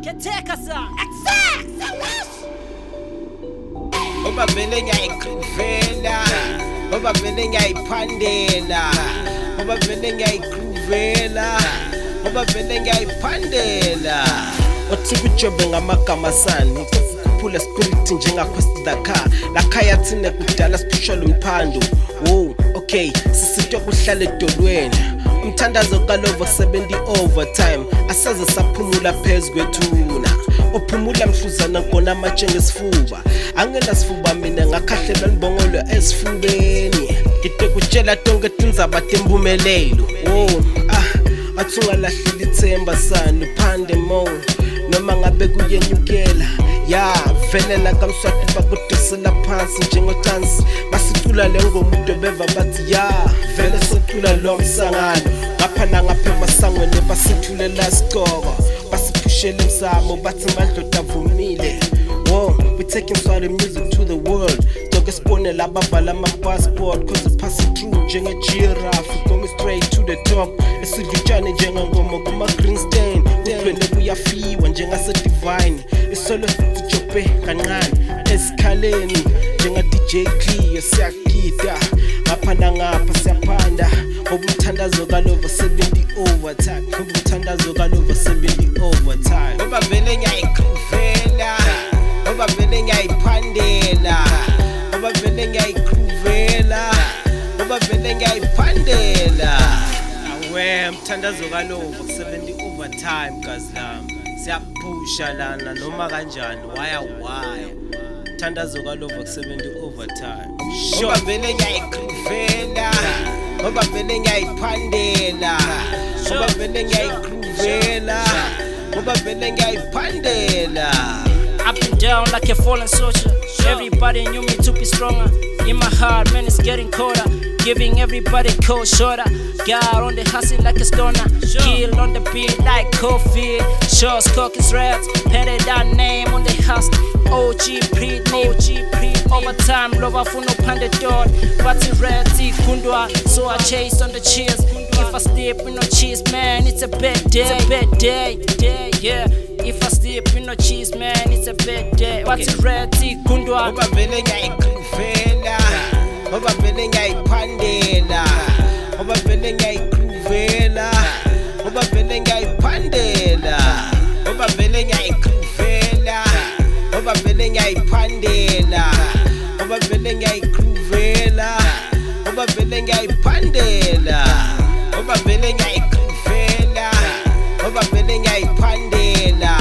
Caretaker song. Exact. Oba vele ngiyayigruvela, oba vele ngiyayiphandela, oba vele ngiyayigruvela, oba vele ngiyayiphandela. Othi kujobe ngamagama sani kuphula spirit njengakhwestidakha lakhaya thina kudala special umphando. Wow, okay, sisitwa kuhlala edolweni. Umthandazo KaLova 70 overtime. Asaze saphumula phezu kwethuna. Ophumula mhluzana nkona amatshe ngesifuba. Angena sifuba mina ngakhahlela nibongolo esifubeni. Ngide kutshela tonke tindzaba tempumelelo. Wow, athi ungalahlela ithemba sana uphande mo. Noma ngabe kuyenyukela ya velela kamswati bakudosela phansi njengocansi basitula le ngomuntu beva bathi ya vele sotula lo msangano ngapha nangapha emasangweni basithulela sigqoko basiphushela emsamo bathi madloda avumile. Whoa, we taking Swahili music to the world. Toke spone labavala ama-passport cause it pass it through njenge-giraffe going straight to the top. Esivitshane njengangoma kuma-green stain kuphele kuyafiwa njengase-divine. Isolo sijope kancane esikhaleni njenga-DJ Clear siyagida ngapha nangapha siyaphanda. Umthandazo KaLova 70 overtime. Umthandazo KaLova 70 overtime. Oba vele ngiyayigruvela, oba vele ngiyayiphandela, oba vele ngiyayigruvela, oba vele ngiyayiphandela. Awe umthandazo KaLova 70 overtime guys lami. Siyaphusha lana noma kanjani waya. Umthandazo KaLova 70 overtime. Oba vele ngiyayigruvela, oba vele ngiyayiphandela, oba vele ngiyayigruvela, oba vele ngiyayiphandela. Up and down like a fallen soldier. Everybody knew me to be stronger. In my heart, man, it's getting colder. Giving everybody cold shoulder. God on the hustle like a stoner. Kill on the beat like coffee. Shots, cockets, Reddz. Painted that name on the house. OG pre overtime, Lova for no panded door. But it Reddz, kundwa. So I chase on the cheers. If I step with no cheese, man, it's a bad day. It's a bad day, yeah. If I step with no cheese, man, it's a bad day. But it Reddz, kundwa. Oba vele ngiyayigruvela, oba vele ngiyayiphandela, oba vele ngiyayigruvela, oba vele ngiyayiphandela, oba vele ngiyayigruvela, oba vele ngiyayiphandela, oba vele ngiyayigruvela, oba vele ngiyayiphandela, oba vele ngiyayigruvela, oba vele ngiyayiphandela,